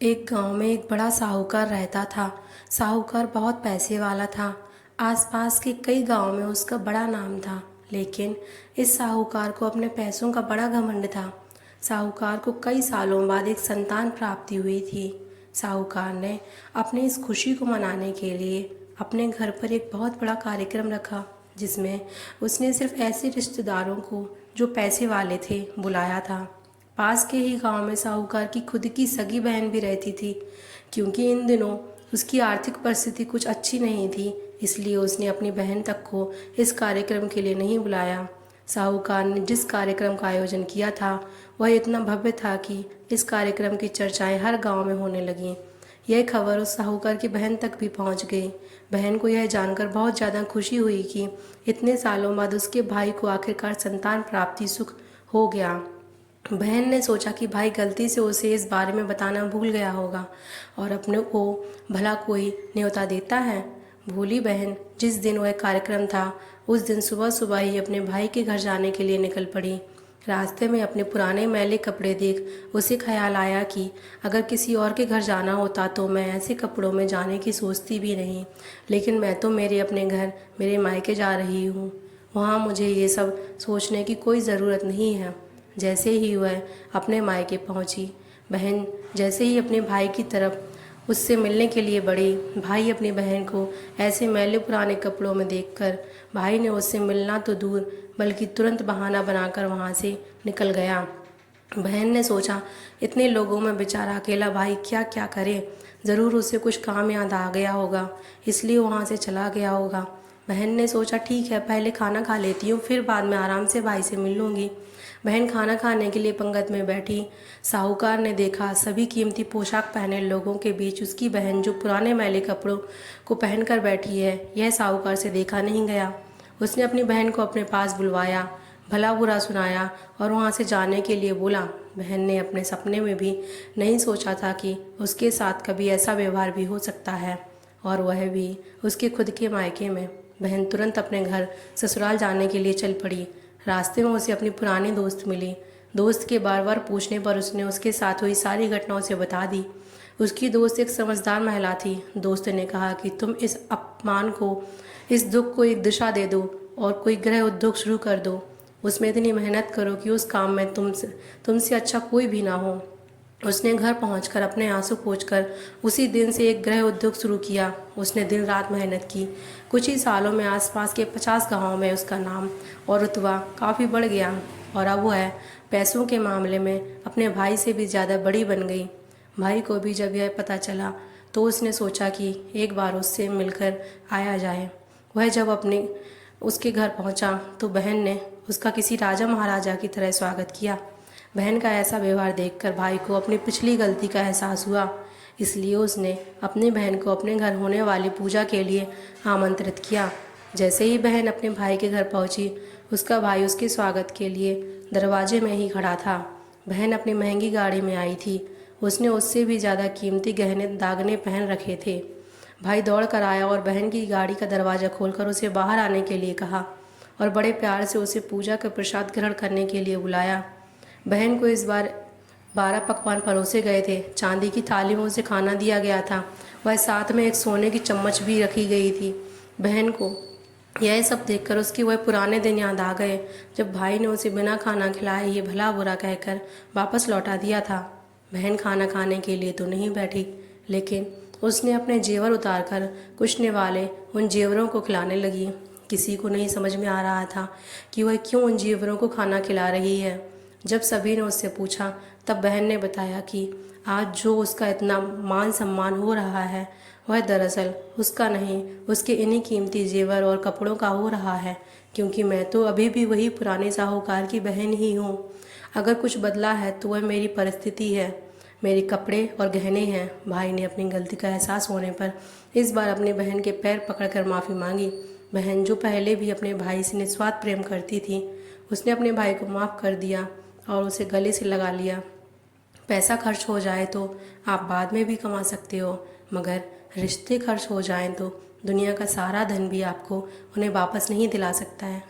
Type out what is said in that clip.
एक गांव में एक बड़ा साहूकार रहता था। साहूकार बहुत पैसे वाला था। आसपास के कई गांवों में उसका बड़ा नाम था। लेकिन इस साहूकार को अपने पैसों का बड़ा घमंड था। साहूकार को कई सालों बाद एक संतान प्राप्ति हुई थी। साहूकार ने अपनी इस खुशी को मनाने के लिए अपने घर पर एक बहुत बड़ा कार्यक्रम रखा, जिसमें उसने सिर्फ ऐसे रिश्तेदारों को जो पैसे वाले थे बुलाया था। पास के ही गांव में साहूकार की खुद की सगी बहन भी रहती थी। क्योंकि इन दिनों उसकी आर्थिक परिस्थिति कुछ अच्छी नहीं थी, इसलिए उसने अपनी बहन तक को इस कार्यक्रम के लिए नहीं बुलाया। साहूकार ने जिस कार्यक्रम का आयोजन किया था वह इतना भव्य था कि इस कार्यक्रम की चर्चाएं हर गांव में होने लगीं। यह खबर उस साहूकार की बहन तक भी पहुंच गई। बहन को यह जानकर बहुत ज़्यादा खुशी हुई कि इतने सालों बाद उसके भाई को आखिरकार संतान प्राप्ति सुख हो गया। बहन ने सोचा कि भाई गलती से उसे इस बारे में बताना भूल गया होगा और अपने को भला कोई न्योता देता है। भोली बहन जिस दिन वह कार्यक्रम था उस दिन सुबह सुबह ही अपने भाई के घर जाने के लिए निकल पड़ी। रास्ते में अपने पुराने मैले कपड़े देख उसे ख्याल आया कि अगर किसी और के घर जाना होता तो मैं ऐसे कपड़ों में जाने की सोचती भी नहीं, लेकिन मैं तो मेरे अपने घर मेरे मायके जा रही हूँ। वहाँ मुझे ये सब सोचने की कोई ज़रूरत नहीं है। जैसे ही वह अपने मायके पहुंची, बहन जैसे ही अपने भाई की तरफ उससे मिलने के लिए बढ़ी, भाई अपनी बहन को ऐसे मैले पुराने कपड़ों में देखकर भाई ने उससे मिलना तो दूर बल्कि तुरंत बहाना बनाकर वहां से निकल गया। बहन ने सोचा, इतने लोगों में बेचारा अकेला भाई क्या क्या करे, ज़रूर उसे कुछ काम याद आ गया होगा, इसलिए वहाँ से चला गया होगा। बहन ने सोचा, ठीक है, पहले खाना खा लेती हूँ, फिर बाद में आराम से भाई से मिल लूँगी। बहन खाना खाने के लिए पंगत में बैठी। साहूकार ने देखा सभी कीमती पोशाक पहने लोगों के बीच उसकी बहन जो पुराने मैले कपड़ों को पहनकर बैठी है, यह साहूकार से देखा नहीं गया। उसने अपनी बहन को अपने पास बुलवाया, भला बुरा सुनाया और वहाँ से जाने के लिए बोला। बहन ने अपने सपने में भी नहीं सोचा था कि उसके साथ कभी ऐसा व्यवहार भी हो सकता है, और वह भी उसके खुद के मायके में। बहन तुरंत अपने घर ससुराल जाने के लिए चल पड़ी। रास्ते में उसे अपनी पुरानी दोस्त मिली। दोस्त के बार बार पूछने पर उसने उसके साथ हुई सारी घटनाओं से बता दी। उसकी दोस्त एक समझदार महिला थी। दोस्त ने कहा कि तुम इस अपमान को, इस दुख को एक दिशा दे दो और कोई गृह उद्योग शुरू कर दो। उसमें इतनी मेहनत करो कि उस काम में तुमसे अच्छा कोई भी ना हो। उसने घर पहुंचकर अपने आंसू पोंछकर उसी दिन से एक गृह उद्योग शुरू किया। उसने दिन रात मेहनत की। कुछ ही सालों में आसपास के 50 गांवों में उसका नाम और रुतबा काफ़ी बढ़ गया और अब वह पैसों के मामले में अपने भाई से भी ज़्यादा बड़ी बन गई। भाई को भी जब यह पता चला तो उसने सोचा कि एक बार उससे मिलकर आया जाए। वह जब अपने उसके घर पहुंचा तो बहन ने उसका किसी राजा महाराजा की तरह स्वागत किया। बहन का ऐसा व्यवहार देखकर भाई को अपनी पिछली गलती का एहसास हुआ, इसलिए उसने अपनी बहन को अपने घर होने वाली पूजा के लिए आमंत्रित किया। जैसे ही बहन अपने भाई के घर पहुंची, उसका भाई उसके स्वागत के लिए दरवाजे में ही खड़ा था। बहन अपनी महंगी गाड़ी में आई थी। उसने उससे भी ज़्यादा कीमती गहने दागने पहन रखे थे। भाई दौड़ कर आया और बहन की गाड़ी का दरवाज़ा खोलकर उसे बाहर आने के लिए कहा और बड़े प्यार से उसे पूजा का प्रसाद ग्रहण करने के लिए बुलाया। बहन को इस बार 12 पकवान परोसे गए थे। चांदी की थाली में उसे खाना दिया गया था। वह साथ में एक सोने की चम्मच भी रखी गई थी। बहन को यह सब देखकर उसके वह पुराने दिन याद आ गए, जब भाई ने उसे बिना खाना खिलाए ही भला बुरा कहकर वापस लौटा दिया था। बहन खाना खाने के लिए तो नहीं बैठी, लेकिन उसने अपने जेवर उतारकर कुछ निवाले उन जेवरों को खिलाने लगी। किसी को नहीं समझ में आ रहा था कि वह क्यों उन जेवरों को खाना खिला रही है। जब सभी ने उससे पूछा तब बहन ने बताया कि आज जो उसका इतना मान सम्मान हो रहा है वह दरअसल उसका नहीं, उसके इन्हीं कीमती जेवर और कपड़ों का हो रहा है, क्योंकि मैं तो अभी भी वही पुराने साहूकार की बहन ही हूँ। अगर कुछ बदला है तो वह मेरी परिस्थिति है, मेरे कपड़े और गहने हैं। भाई ने अपनी गलती का एहसास होने पर इस बार अपनी बहन के पैर पकड़कर माफ़ी मांगी। बहन जो पहले भी अपने भाई से निस्वार्थ प्रेम करती थी, उसने अपने भाई को माफ़ कर दिया और उसे गले से लगा लिया। पैसा खर्च हो जाए तो आप बाद में भी कमा सकते हो, मगर रिश्ते खर्च हो जाएं तो दुनिया का सारा धन भी आपको उन्हें वापस नहीं दिला सकता है।